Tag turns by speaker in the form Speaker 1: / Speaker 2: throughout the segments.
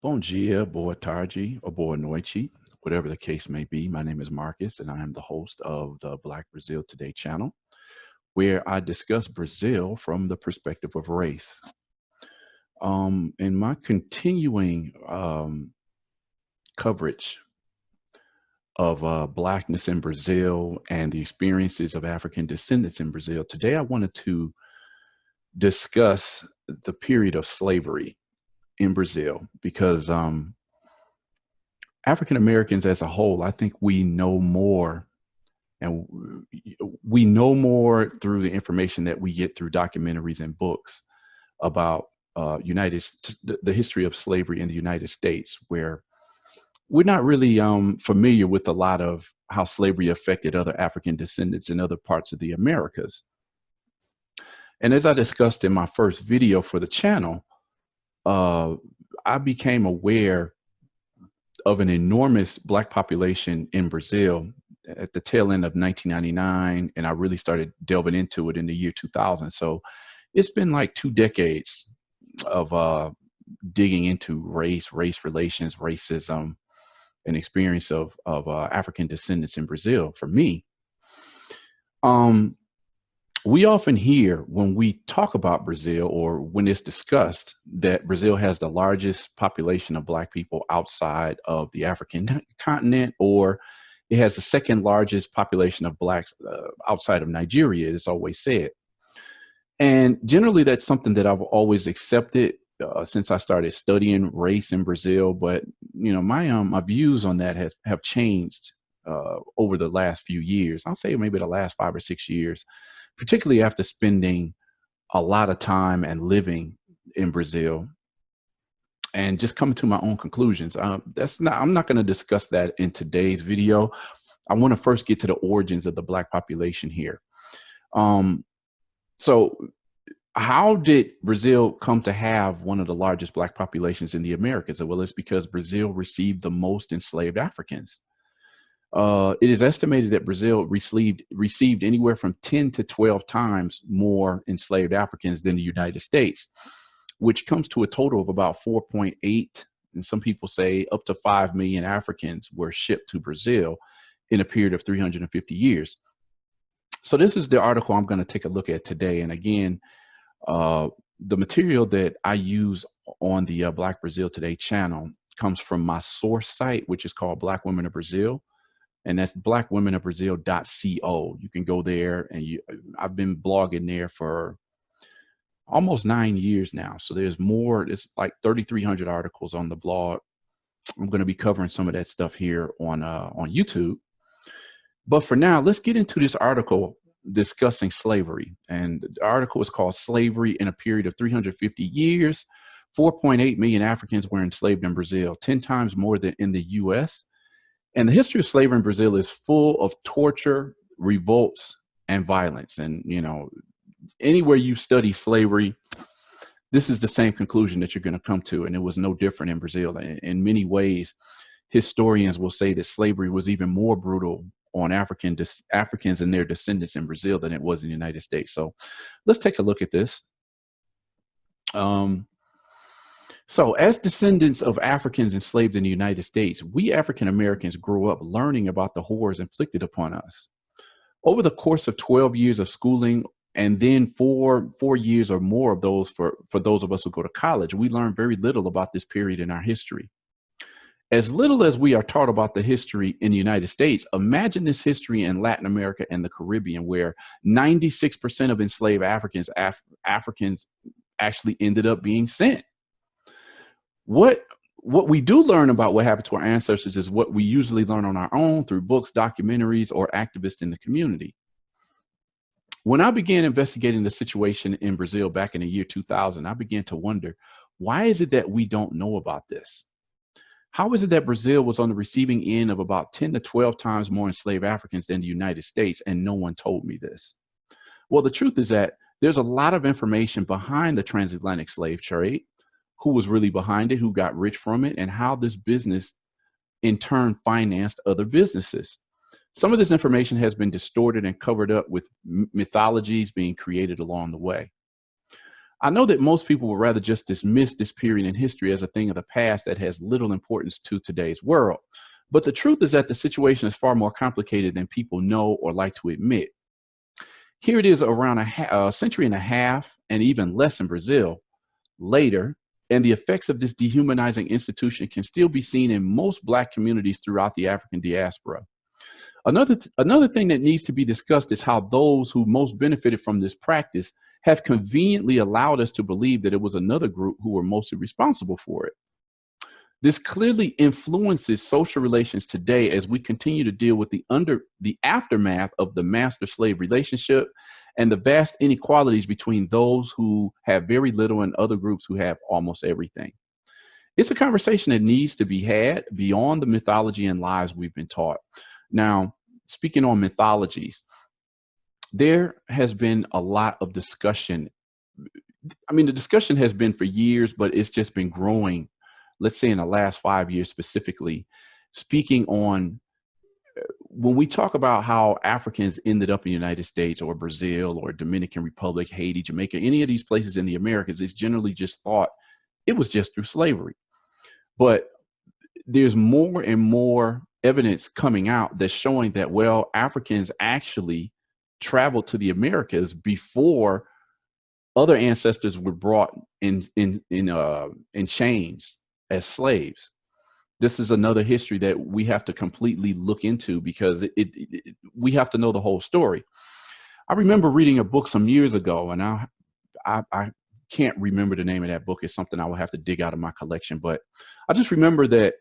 Speaker 1: Bom dia, boa tarde, or boa noite, whatever the case may be. My name is Marcus, and I am the host of the Black Brazil Today channel, where I discuss Brazil from the perspective of race. In my continuing coverage of Blackness in Brazil and the experiences of African descendants in Brazil, today I wanted to discuss the period of slavery in Brazil because African Americans as a whole, I think we know more, and we know more through the information that we get through documentaries and books about the history of slavery in the United States, where we're not really familiar with a lot of how slavery affected other African descendants in other parts of the Americas. And as I discussed in my first video for the channel, I became aware of an enormous Black population in Brazil at the tail end of 1999, and I really started delving into it in the year 2000. So it's been like 2 decades of digging into race relations, racism, and experience of African descendants in Brazil for me. We often hear when we talk about Brazil, or when it's discussed, that Brazil has the largest population of Black people outside of the African continent, or it has the second largest population of Blacks outside of Nigeria, it's always said. And generally, that's something that I've always accepted since I started studying race in Brazil. But my views on that have changed over the last few years. I'll say maybe the last 5 or 6 years, particularly after spending a lot of time and living in Brazil and just coming to my own conclusions. I'm not going to discuss that in today's video. I want to first get to the origins of the Black population here. So how did Brazil come to have one of the largest Black populations in the Americas? Well, it's because Brazil received the most enslaved Africans. It is estimated that Brazil received anywhere from 10 to 12 times more enslaved Africans than the United States, which comes to a total of about 4.8, and some people say up to 5 million Africans were shipped to Brazil in a period of 350 years. So this is the article I'm going to take a look at today. And again, the material that I use on the Black Brazil Today channel comes from my source site, which is called Black Women of Brazil. And that's blackwomenofbrazil.co. You can go there, and I've been blogging there for almost 9 years now. So there's more, it's like 3,300 articles on the blog. I'm going to be covering some of that stuff here on YouTube. But for now, let's get into this article discussing slavery. And the article is called Slavery in a Period of 350 Years. 4.8 million Africans were enslaved in Brazil, 10 times more than in the US. And the history of slavery in Brazil is full of torture, revolts, and violence. And, anywhere you study slavery, this is the same conclusion that you're going to come to. And it was no different in Brazil. In many ways, historians will say that slavery was even more brutal on Africans and their descendants in Brazil than it was in the United States. So let's take a look at this. So as descendants of Africans enslaved in the United States, we African Americans grew up learning about the horrors inflicted upon us. Over the course of 12 years of schooling, and then four years or more of those for those of us who go to college, we learn very little about this period in our history. As little as we are taught about the history in the United States, imagine this history in Latin America and the Caribbean, where 96% of enslaved Africans actually ended up being sent. What we do learn about what happened to our ancestors is what we usually learn on our own through books, documentaries, or activists in the community. When I began investigating the situation in Brazil back in the year 2000, I began to wonder, why is it that we don't know about this? How is it that Brazil was on the receiving end of about 10 to 12 times more enslaved Africans than the United States, and no one told me this? Well, the truth is that there's a lot of information behind the transatlantic slave trade, who was really behind it, who got rich from it, and how this business in turn financed other businesses. Some of this information has been distorted and covered up with mythologies being created along the way. I know that most people would rather just dismiss this period in history as a thing of the past that has little importance to today's world. But the truth is that the situation is far more complicated than people know or like to admit. Here it is around a century and a half, and even less in Brazil, later, and the effects of this dehumanizing institution can still be seen in most Black communities throughout the African diaspora. Another thing that needs to be discussed is how those who most benefited from this practice have conveniently allowed us to believe that it was another group who were mostly responsible for it. This clearly influences social relations today as we continue to deal with the aftermath of the master-slave relationship and the vast inequalities between those who have very little and other groups who have almost everything. It's a conversation that needs to be had beyond the mythology and lies we've been taught. Now, speaking on mythologies, there has been a lot of discussion. I mean, the discussion has been for years, but it's just been growing, let's say in the last 5 years specifically, speaking on when we talk about how Africans ended up in the United States or Brazil or Dominican Republic, Haiti, Jamaica, any of these places in the Americas, it's generally just thought it was just through slavery. But there's more and more evidence coming out that's showing that, well, Africans actually traveled to the Americas before other ancestors were brought in chains as slaves. This is another history that we have to completely look into because we have to know the whole story. I remember reading a book some years ago, and I can't remember the name of that book. It's something I will have to dig out of my collection, but I just remember that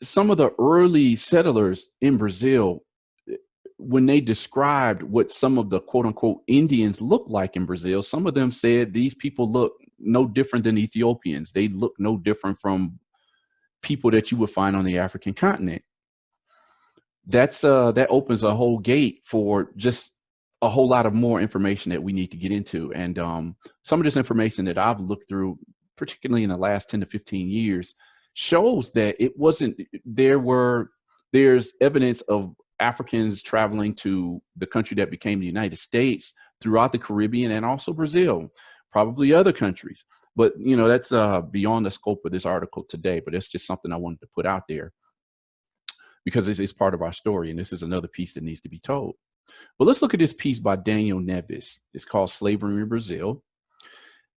Speaker 1: some of the early settlers in Brazil, when they described what some of the quote unquote Indians looked like in Brazil, some of them said these people look no different than Ethiopians. They look no different from people that you would find on the African continent. That opens a whole gate for just a whole lot of more information that we need to get into. And some of this information that I've looked through, particularly in the last 10 to 15 years, shows that it wasn't, there's evidence of Africans traveling to the country that became the United States throughout the Caribbean and also Brazil, probably other countries. But, you know, that's beyond the scope of this article today, but it's just something I wanted to put out there because it's part of our story. And this is another piece that needs to be told. But let's look at this piece by Daniel Neves. It's called Slavery in Brazil,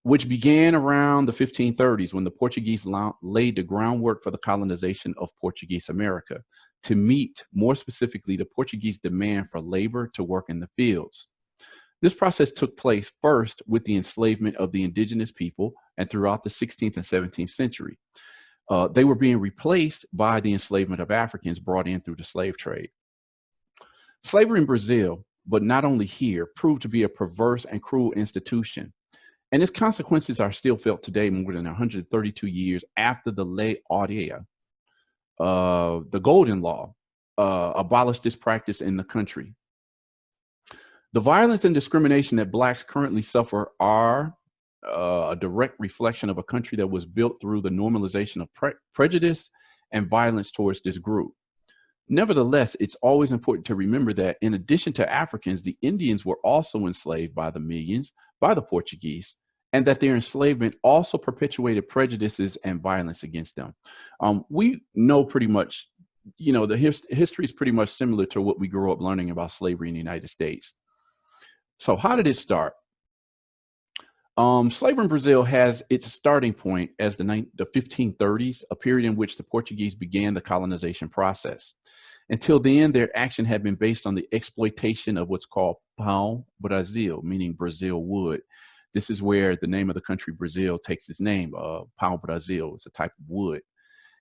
Speaker 1: which began around the 1530s when the Portuguese laid the groundwork for the colonization of Portuguese America to meet, more specifically, the Portuguese demand for labor to work in the fields. This process took place first with the enslavement of the indigenous people and throughout the 16th and 17th century. They were being replaced by the enslavement of Africans brought in through the slave trade. Slavery in Brazil, but not only here, proved to be a perverse and cruel institution. And its consequences are still felt today more than 132 years after the Lei Áurea, the Golden Law, abolished this practice in the country. The violence and discrimination that Blacks currently suffer are a direct reflection of a country that was built through the normalization of prejudice and violence towards this group. Nevertheless, it's always important to remember that in addition to Africans, the Indians were also enslaved by the millions by the Portuguese, and that their enslavement also perpetuated prejudices and violence against them. We know pretty much, you know, the history is pretty much similar to what we grew up learning about slavery in the United States. So how did it start? Slavery in Brazil has its starting point as the 1530s, a period in which the Portuguese began the colonization process. Until then, their action had been based on the exploitation of what's called pau Brasil, meaning Brazil wood. This is where the name of the country Brazil takes its name. Pau Brasil is a type of wood.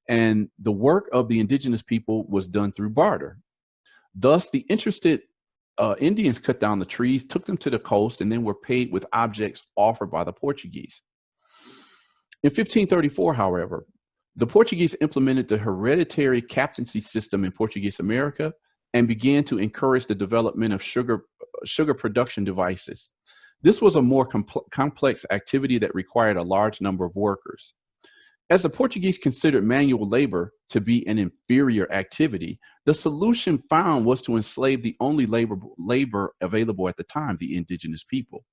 Speaker 1: And the work of the indigenous people was done through barter. Thus, the interested Indians cut down the trees, took them to the coast, and then were paid with objects offered by the Portuguese. In 1534, however, the Portuguese implemented the hereditary captaincy system in Portuguese America and began to encourage the development of sugar production devices. This was a more complex activity that required a large number of workers. As the Portuguese considered manual labor to be an inferior activity, the solution found was to enslave the only labor available at the time, the indigenous people.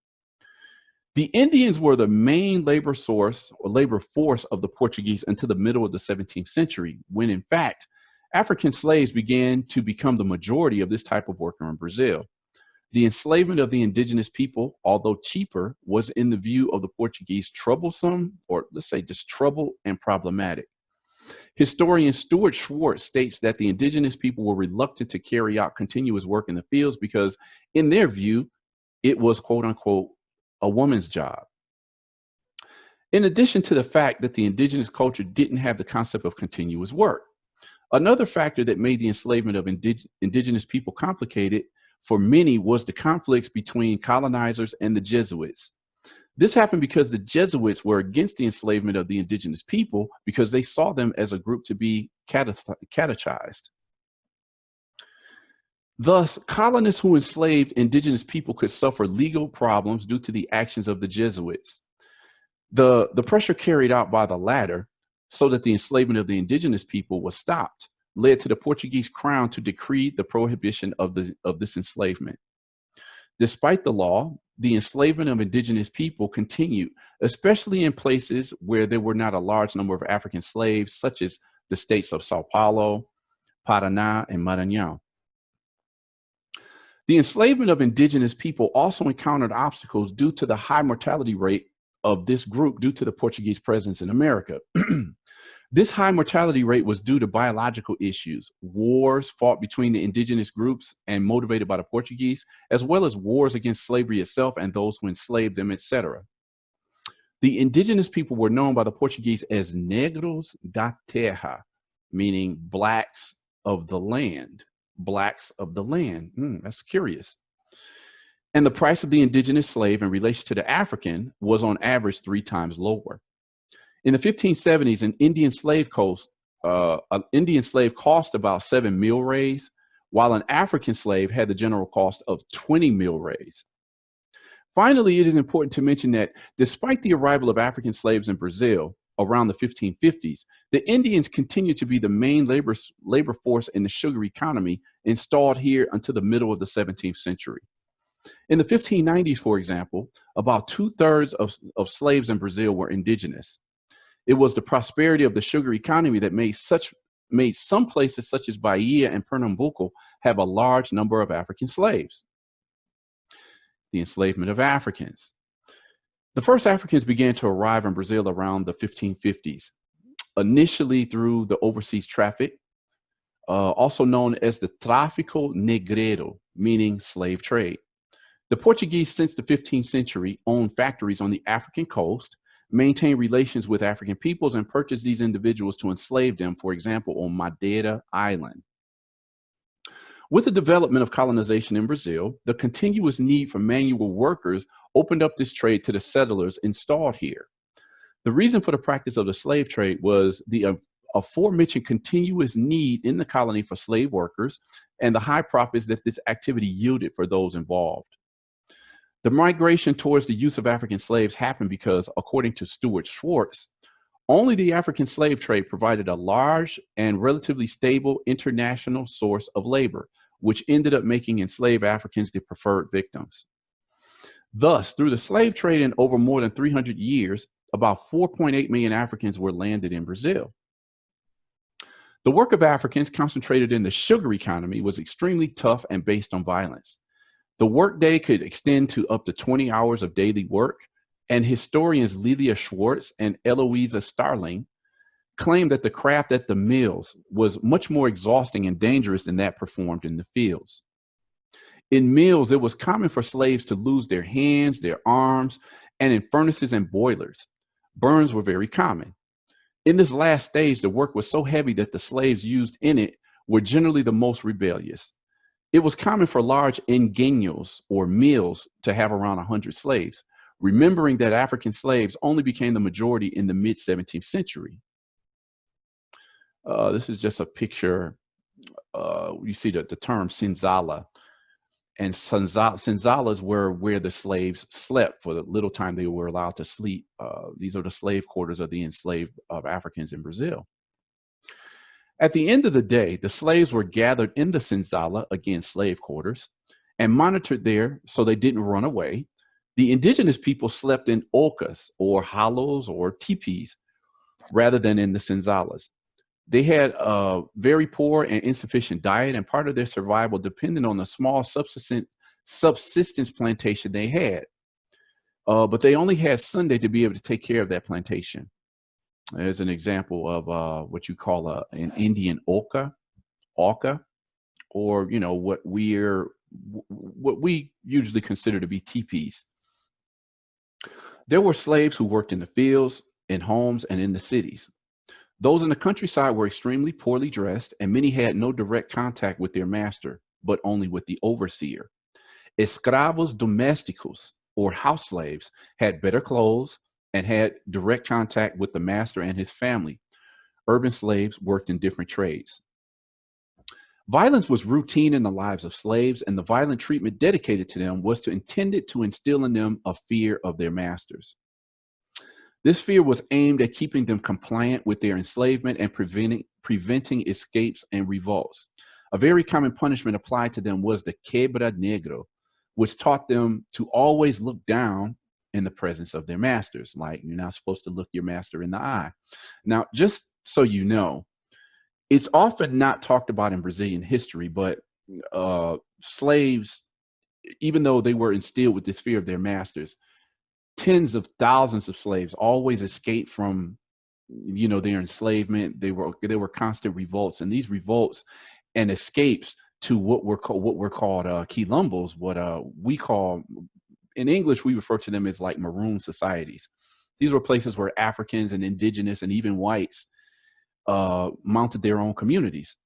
Speaker 1: The Indians were the main labor source or labor force of the Portuguese until the middle of the 17th century, when in fact, African slaves began to become the majority of this type of worker in Brazil. The enslavement of the indigenous people, although cheaper, was in the view of the Portuguese troublesome, or let's say just trouble and problematic. Historian Stuart Schwartz states that the indigenous people were reluctant to carry out continuous work in the fields because, in their view, it was quote unquote a woman's job. In addition to the fact that the indigenous culture didn't have the concept of continuous work, another factor that made the enslavement of indigenous people complicated for many was the conflicts between colonizers and the Jesuits. This happened because the Jesuits were against the enslavement of the indigenous people because they saw them as a group to be catechized. Thus, colonists who enslaved indigenous people could suffer legal problems due to the actions of the Jesuits. The pressure carried out by the latter, so that the enslavement of the indigenous people was stopped, led to the Portuguese crown to decree the prohibition of this enslavement. Despite the law, the enslavement of indigenous people continued, especially in places where there were not a large number of African slaves, such as the states of Sao Paulo, Paraná, and Maranhão. The enslavement of indigenous people also encountered obstacles due to the high mortality rate of this group due to the Portuguese presence in America. This high mortality rate was due to biological issues, wars fought between the indigenous groups and motivated by the Portuguese, as well as wars against slavery itself and those who enslaved them, etc. The indigenous people were known by the Portuguese as negros da terra, meaning blacks of the land. Blacks of the land. That's curious. And the price of the indigenous slave in relation to the African was on average 3 times lower. In the 1570s, an Indian slave cost about 7 milreis, while an African slave had the general cost of 20 milreis. Finally, it is important to mention that despite the arrival of African slaves in Brazil around the 1550s, the Indians continued to be the main labor force in the sugar economy installed here until the middle of the 17th century. In the 1590s, for example, about 2/3 of slaves in Brazil were indigenous. It was the prosperity of the sugar economy that made some places such as Bahia and Pernambuco have a large number of African slaves. The enslavement of Africans. The first Africans began to arrive in Brazil around the 1550s, initially through the overseas traffic, also known as the tráfico negreiro, meaning slave trade. The Portuguese, since the 15th century, owned factories on the African coast, maintained relations with African peoples, and purchased these individuals to enslave them, for example, on Madeira Island. With the development of colonization in Brazil, the continuous need for manual workers opened up this trade to the settlers installed here. The reason for the practice of the slave trade was the aforementioned continuous need in the colony for slave workers and the high profits that this activity yielded for those involved. The migration towards the use of African slaves happened because, according to Stuart Schwartz, only the African slave trade provided a large and relatively stable international source of labor, which ended up making enslaved Africans the preferred victims. Thus, through the slave trade in over more than 300 years, about 4.8 million Africans were landed in Brazil. The work of Africans concentrated in the sugar economy was extremely tough and based on violence. The workday could extend to up to 20 hours of daily work, and historians Lilia Schwartz and Eloisa Starling claimed that the craft at the mills was much more exhausting and dangerous than that performed in the fields. In mills, it was common for slaves to lose their hands, their arms, and in furnaces and boilers, burns were very common. In this last stage, the work was so heavy that the slaves used in it were generally the most rebellious. It was common for large engenhos or mills to have around 100 slaves, remembering that African slaves only became the majority in the mid-17th century. This is just a picture. You see the term senzala. And senzalas were where the slaves slept for the little time they were allowed to sleep. These are the slave quarters of the enslaved Africans in Brazil. At the end of the day, the slaves were gathered in the senzala, again, slave quarters, and monitored there so they didn't run away. The indigenous people slept in olcas, or hollows, or teepees, rather than in the senzalas. They had a very poor and insufficient diet, and part of their survival depended on the small subsistence plantation they had. But they only had Sunday to be able to take care of that plantation. As an example of what you call an Indian olca, or what we usually consider to be teepees. There were slaves who worked in the fields, in homes, and in the cities. Those in the countryside were extremely poorly dressed, and many had no direct contact with their master, but only with the overseer. Escravos domésticos, or house slaves, had better clothes and had direct contact with the master and his family. Urban slaves worked in different trades. Violence was routine in the lives of slaves, and the violent treatment dedicated to them was intended to instill in them a fear of their masters. This fear was aimed at keeping them compliant with their enslavement and preventing escapes and revolts. A very common punishment applied to them was the quebra negro, which taught them to always look down in the presence of their masters. Like, you're not supposed to look your master in the eye. Now, just so you know, it's often not talked about in Brazilian history, but slaves, even though they were instilled with this fear of their masters, tens of thousands of slaves always escaped from, their enslavement. There were constant revolts, and these revolts and escapes to what were called quilombos, what we call in English, we refer to them as like maroon societies. These were places where Africans and indigenous and even whites mounted their own communities.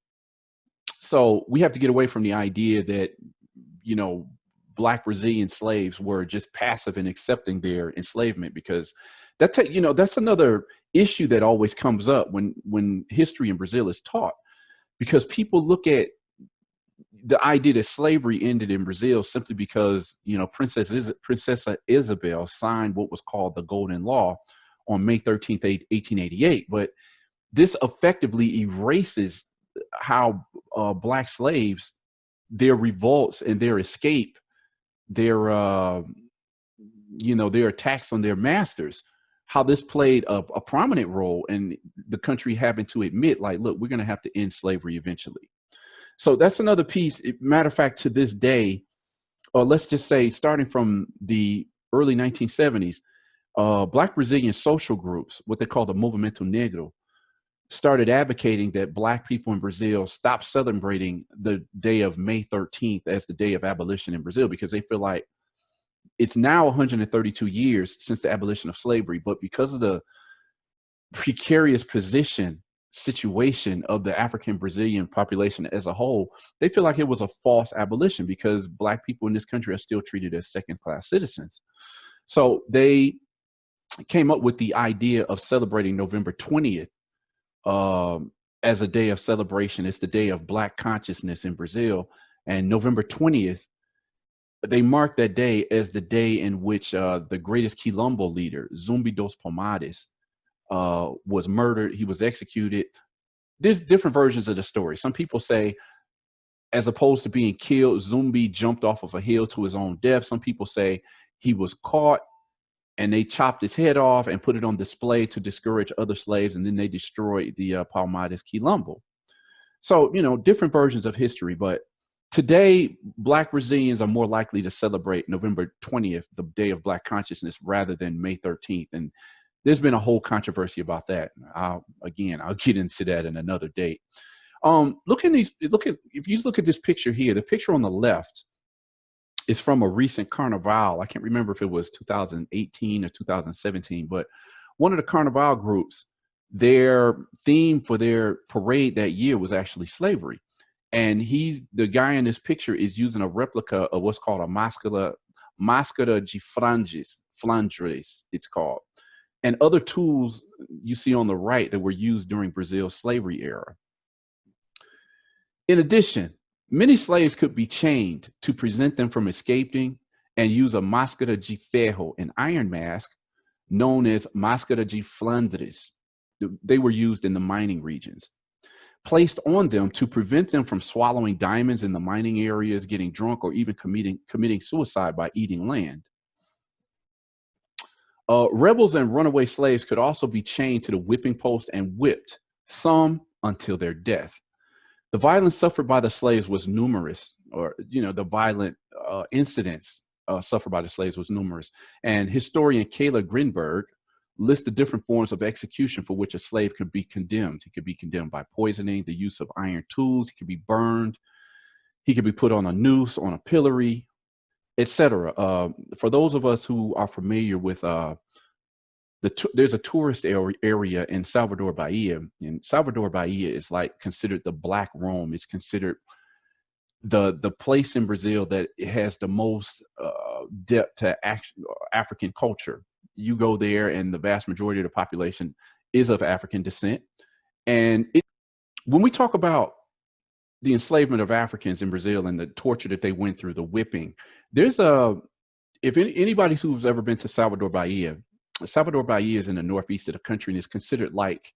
Speaker 1: So we have to get away from the idea that, Black Brazilian slaves were just passive in accepting their enslavement, because that's another issue that always comes up when history in Brazil is taught, because people look at the idea that slavery ended in Brazil simply because, Princess Isabel signed what was called the Golden Law on May 13th, 1888. But this effectively erases how Black slaves, their revolts and their escape, their attacks on their masters, how this played a prominent role in the country having to admit, like, look, we're going to have to end slavery eventually. So that's another piece. Matter of fact, to this day, or let's just say starting from the early 1970s, Black Brazilian social groups, what they call the Movimento Negro, started advocating that Black people in Brazil stop celebrating the day of May 13th as the day of abolition in Brazil, because they feel like it's now 132 years since the abolition of slavery, but because of the precarious situation of the African Brazilian population as a whole, they feel like it was a false abolition because Black people in this country are still treated as second-class citizens. So they came up with the idea of celebrating November 20th as a day of celebration. It's the day of Black consciousness in Brazil. And November 20th, they mark that day as the day in which the greatest Quilombo leader, Zumbi dos Palmares, was murdered. He was executed. There's different versions of the story. Some people say, as opposed to being killed, Zumbi jumped off of a hill to his own death. Some people say he was caught and they chopped his head off and put it on display to discourage other slaves, and then they destroyed the Palmares Quilombo. So, different versions of history. But today, Black Brazilians are more likely to celebrate November 20th, the day of Black consciousness, rather than May 13th. And there's been a whole controversy about that. I'll get into that in another date. If you look at this picture here, the picture on the left is from a recent carnival. I can't remember if it was 2018 or 2017, but one of the carnival groups, their theme for their parade that year was actually slavery. And the guy in this picture is using a replica of what's called a máscara de flandres, it's called, and other tools you see on the right that were used during Brazil's slavery era. In addition, many slaves could be chained to prevent them from escaping and use a máscara de ferro, an iron mask known as máscara de Flandres. They were used in the mining regions, placed on them to prevent them from swallowing diamonds in the mining areas, getting drunk, or even committing suicide by eating land. Rebels and runaway slaves could also be chained to the whipping post and whipped, some until their death. The violence suffered by the slaves was numerous, or, the violent incidents suffered by the slaves was numerous. And historian Kayla Grinberg lists the different forms of execution for which a slave could be condemned. He could be condemned by poisoning, the use of iron tools, he could be burned, he could be put on a noose, on a pillory, etc. For those of us who are familiar with there's a tourist area in Salvador Bahia, and Salvador Bahia is like considered the Black Rome. It's considered the place in Brazil that has the most depth to African culture. You go there, and the vast majority of the population is of African descent. And when we talk about the enslavement of Africans in Brazil and the torture that they went through, the whipping, if anybody who's ever been to Salvador Bahia is in the northeast of the country and is considered like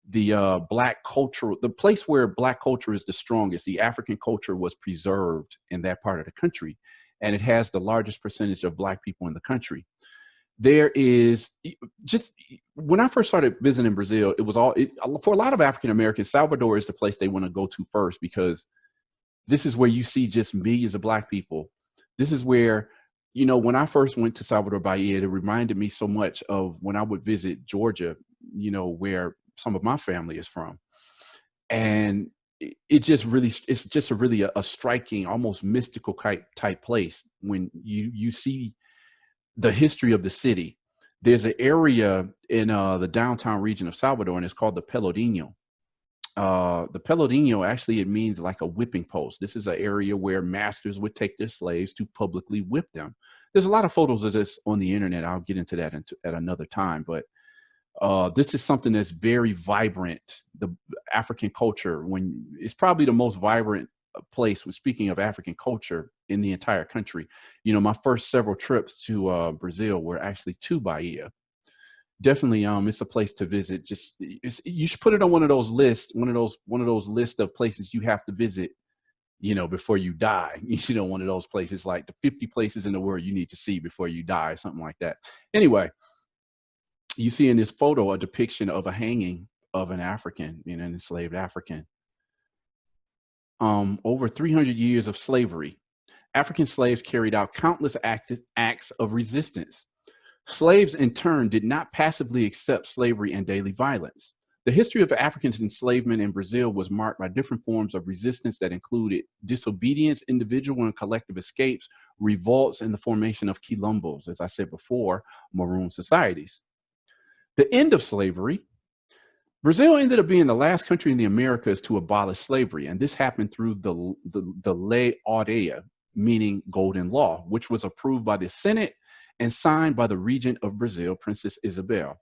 Speaker 1: the the place where Black culture is the strongest. The African culture was preserved in that part of the country, and it has the largest percentage of Black people in the country. There is just, when I first started visiting Brazil, it was for a lot of African Americans, Salvador is the place they want to go to first, because this is where you see just millions of Black people. This is where, when I first went to Salvador Bahia, it reminded me so much of when I would visit Georgia, where some of my family is from. And it's just a striking, almost mystical type place when you see the history of the city. There's an area in the downtown region of Salvador, and it's called the Pelourinho. The Pelourinho, actually, it means like a whipping post. This is an area where masters would take their slaves to publicly whip them. There's a lot of photos of this on the internet. I'll get into that at another time, but this is something that's very vibrant. The African culture, when it's probably the most vibrant place, when speaking of African culture, in the entire country. My first several trips to Brazil were actually to Bahia. Definitely, it's a place to visit. You should put it on one of those lists, one of those lists of places you have to visit, before you die. One of those places like the 50 places in the world you need to see before you die, something like that. Anyway, you see in this photo a depiction of a hanging of an African, an enslaved African. Over 300 years of slavery, African slaves carried out countless acts of resistance. Slaves, in turn, did not passively accept slavery and daily violence. The history of African enslavement in Brazil was marked by different forms of resistance that included disobedience, individual and collective escapes, revolts, and the formation of quilombos, as I said before, maroon societies. The end of slavery. Brazil ended up being the last country in the Americas to abolish slavery, and this happened through the Lei Áurea, meaning golden law, which was approved by the Senate and signed by the regent of Brazil, Princess Isabel.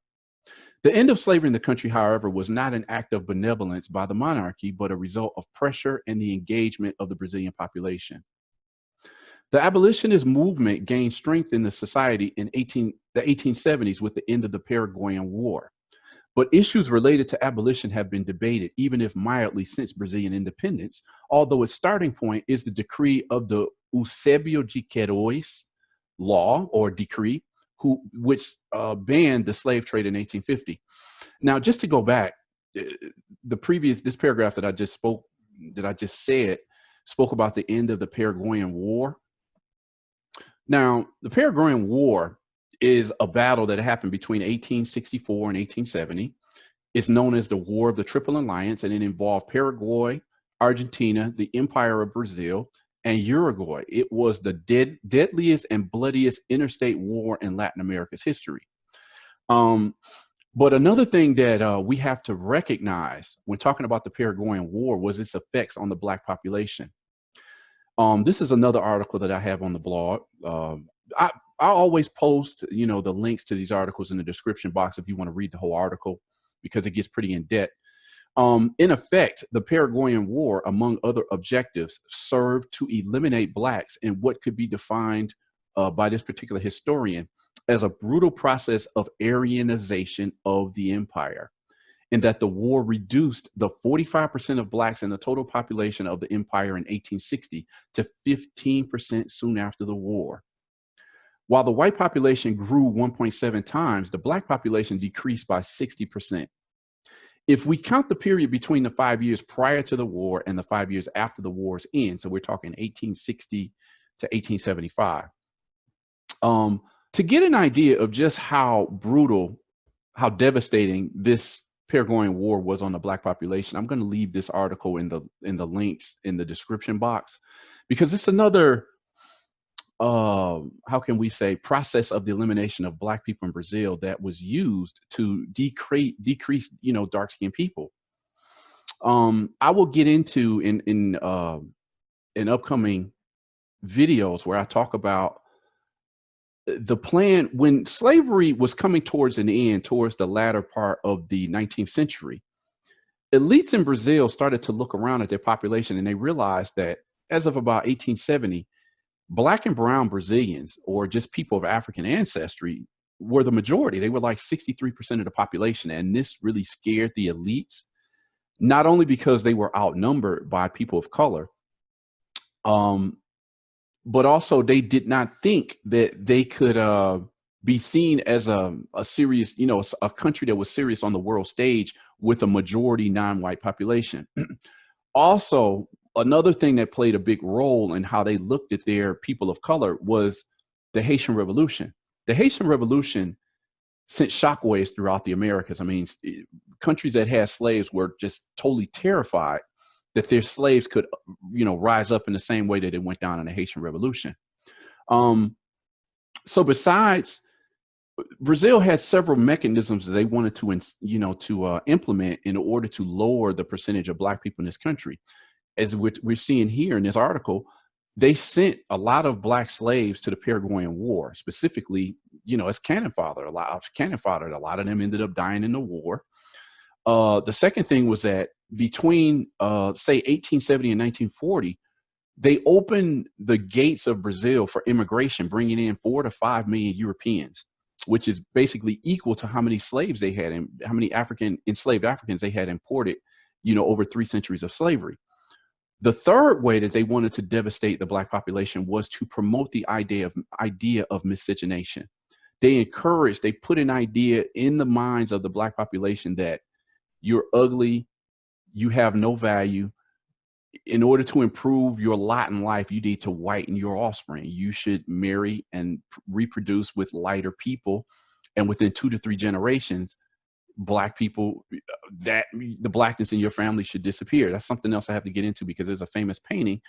Speaker 1: The end of slavery in the country, however, was not an act of benevolence by the monarchy, but a result of pressure and the engagement of the Brazilian population. The abolitionist movement gained strength in the society in the 1870s with the end of the Paraguayan War. But issues related to abolition have been debated, even if mildly, since Brazilian independence, although its starting point is the decree of the Eusébio de Queiroz law or decree, which banned the slave trade in 1850. Now, just to go back, this paragraph that I just said spoke about the end of the Paraguayan War. Now, the Paraguayan War is a battle that happened between 1864 and 1870. It's known as the War of the Triple Alliance, and it involved Paraguay, Argentina, the Empire of Brazil, and Uruguay. It was the deadliest and bloodiest interstate war in Latin America's history. But another thing that we have to recognize when talking about the Paraguayan War was its effects on the Black population. This is another article that I have on the blog. I always post, the links to these articles in the description box if you want to read the whole article, because it gets pretty in depth. In effect, the Paraguayan War, among other objectives, served to eliminate Blacks in what could be defined by this particular historian as a brutal process of Aryanization of the empire, in that the war reduced the 45% of Blacks in the total population of the empire in 1860 to 15% soon after the war. While the white population grew 1.7 times, the black population decreased by 60%. If we count the period between the 5 years prior to the war and the 5 years after the war's end, so we're talking 1860 to 1875, to get an idea of just how brutal, how devastating this Paraguayan War was on the black population, I'm going to leave this article in the links in the description box, because it's another how can we say, process of the elimination of black people in Brazil that was used to decrease, you know, dark-skinned people. I will get into in upcoming videos where I talk about the plan when slavery was coming towards an end, towards the latter part of the 19th century. Elites in Brazil started to look around at their population, and they realized that as of about 1870, Black and brown Brazilians, or just people of African ancestry, were the majority. They were like 63% of the population. And this really scared the elites, not only because they were outnumbered by people of color, but also they did not think that they could be seen as a serious, you know, a country that was serious on the world stage with a majority non-white population. Also, another thing that played a big role in how they looked at their people of color was the Haitian Revolution. The Haitian Revolution sent shockwaves throughout the Americas. I mean, countries that had slaves were just totally terrified that their slaves could, you know, rise up in the same way that it went down in the Haitian Revolution. So besides, Brazil had several mechanisms that they wanted to, you know, to implement in order to lower the percentage of Black people in this country. As we're seeing here in this article, they sent a lot of Black slaves to the Paraguayan War, specifically, you know, as cannon fodder. A lot of them ended up dying in the war. The second thing was that between, say, 1870 and 1940, they opened the gates of Brazil for immigration, bringing in 4 to 5 million Europeans, which is basically equal to how many slaves they had and how many enslaved Africans they had imported, you know, over 3 centuries of slavery. The third way that they wanted to devastate the Black population was to promote the idea of miscegenation. They put an idea in the minds of the Black population that you're ugly, you have no value. In order to improve your lot in life, you need to whiten your offspring. You should marry and reproduce with lighter people. And within 2 to 3 generations, Black people, that the Blackness in your family should disappear. That's something else I have to get into, because there's a famous painting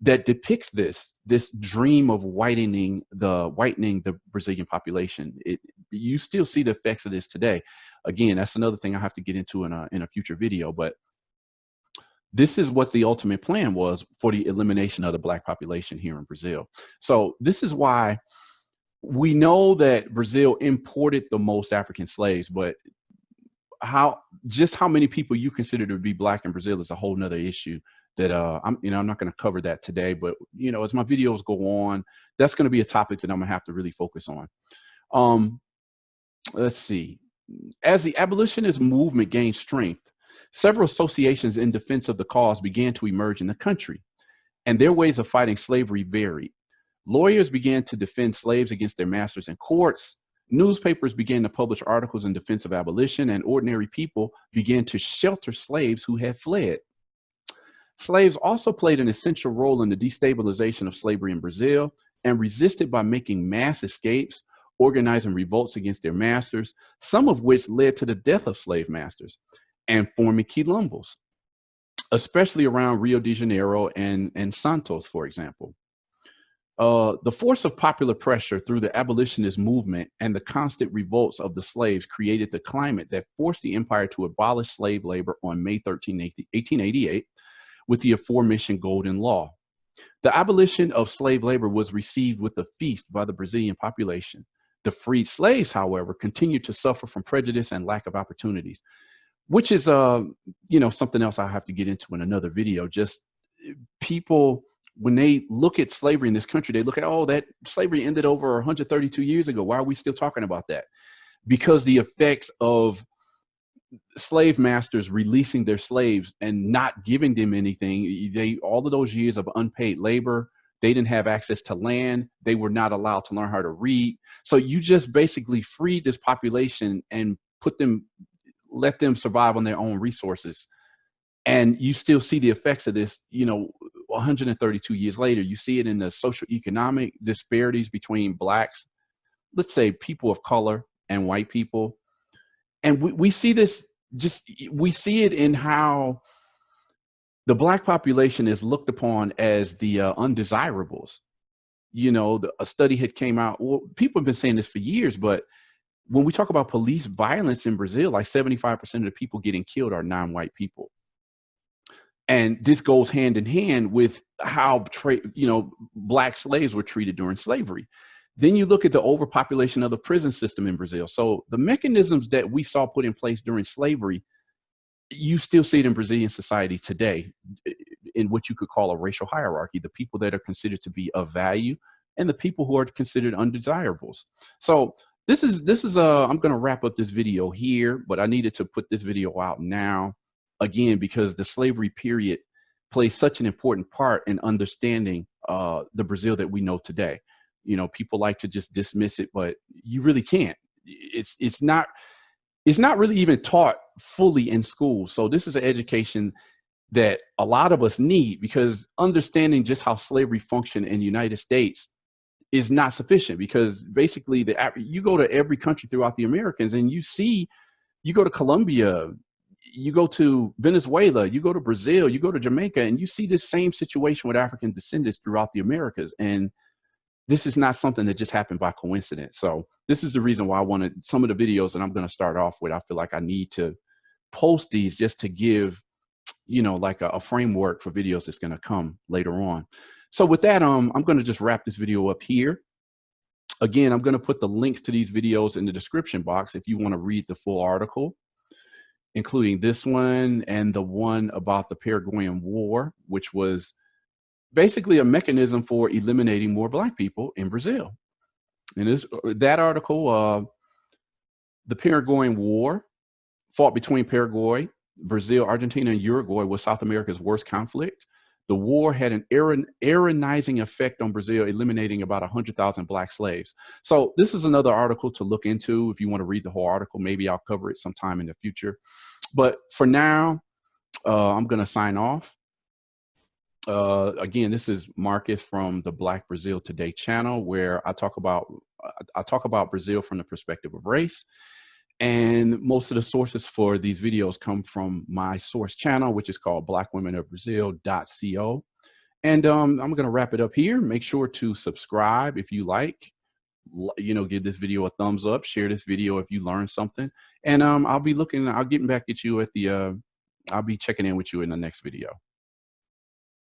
Speaker 1: that depicts this dream of whitening the Brazilian population. You still see the effects of this today. Again, that's another thing I have to get into in a future video, but this is what the ultimate plan was for the elimination of the Black population here in Brazil. So this is why we know that Brazil imported the most African slaves, but how many people you consider to be Black in Brazil is a whole nother issue that I'm not going to cover that today, but you know, as my videos go on, that's going to be a topic that I'm gonna have to really focus on. Let's see. As the abolitionist movement gained strength, several associations in defense of the cause began to emerge in the country, and their ways of fighting slavery varied. Lawyers began to defend slaves against their masters in courts. Newspapers began to publish articles in defense of abolition, and ordinary people began to shelter slaves who had fled. Slaves also played an essential role in the destabilization of slavery in Brazil and resisted by making mass escapes, organizing revolts against their masters, some of which led to the death of slave masters, and forming quilombos, especially around Rio de Janeiro and Santos, for example. The force of popular pressure through the abolitionist movement and the constant revolts of the slaves created the climate that forced the empire to abolish slave labor on May 13, 1888, with the aforementioned Golden Law. The abolition of slave labor was received with a feast by the Brazilian population. The freed slaves, however, continued to suffer from prejudice and lack of opportunities, which is something else I have to get into in another video. Just people, when they look at slavery in this country, they look at, oh, that slavery ended over 132 years ago. Why are we still talking about that? Because the effects of slave masters releasing their slaves and not giving them anything, all of those years of unpaid labor, They didn't have access to land. They were not allowed to learn how to read. So you just basically freed this population and let them survive on their own resources. And you still see the effects of this, 132 years later. You see it in the social economic disparities between blacks, let's say people of color, and white people. And we see this, we see it in how the black population is looked upon as the undesirables. A study had came out. Well, people have been saying this for years, but when we talk about police violence in Brazil, like 75% of the people getting killed are non-white people. And this goes hand in hand with how black slaves were treated during slavery. Then you look at the overpopulation of the prison system in Brazil. So the mechanisms that we saw put in place during slavery, you still see it in Brazilian society today, in what you could call a racial hierarchy: the people that are considered to be of value and the people who are considered undesirables. So this is I'm going to wrap up this video here, but I needed to put this video out now, again, because the slavery period plays such an important part in understanding the Brazil that we know today. People like to just dismiss it, but you really can't. It's not really even taught fully in school. So this is an education that a lot of us need, because understanding just how slavery functioned in the United States is not sufficient. Because basically you go to every country throughout the Americas and you go to Colombia, you go to Venezuela, you go to Brazil, you go to Jamaica, and you see this same situation with African descendants throughout the Americas. And this is not something that just happened by coincidence. So this is the reason why I wanted some of the videos that I'm going to start off with. I feel like I need to post these just to give, like a framework for videos that's going to come later on. So with that, I'm going to just wrap this video up here. Again, I'm going to put the links to these videos in the description box if you want to read the full article, including this one and the one about the Paraguayan War, which was basically a mechanism for eliminating more black people in Brazil. And that article, the Paraguayan War, fought between Paraguay, Brazil, Argentina, and Uruguay, was South America's worst conflict. The war had an Aryanizing effect on Brazil, eliminating about 100,000 black slaves. So this is another article to look into if you want to read the whole article. Maybe I'll cover it sometime in the future. But for now, I'm going to sign off. Again, this is Marcus from the Black Brazil Today channel, where I talk about Brazil from the perspective of race. And most of the sources for these videos come from my source channel, which is called blackwomenofbrazil.co. And I'm going to wrap it up here. Make sure to subscribe if you like. Give this video a thumbs up. Share this video if you learned something. And I'll get back at you I'll be checking in with you in the next video.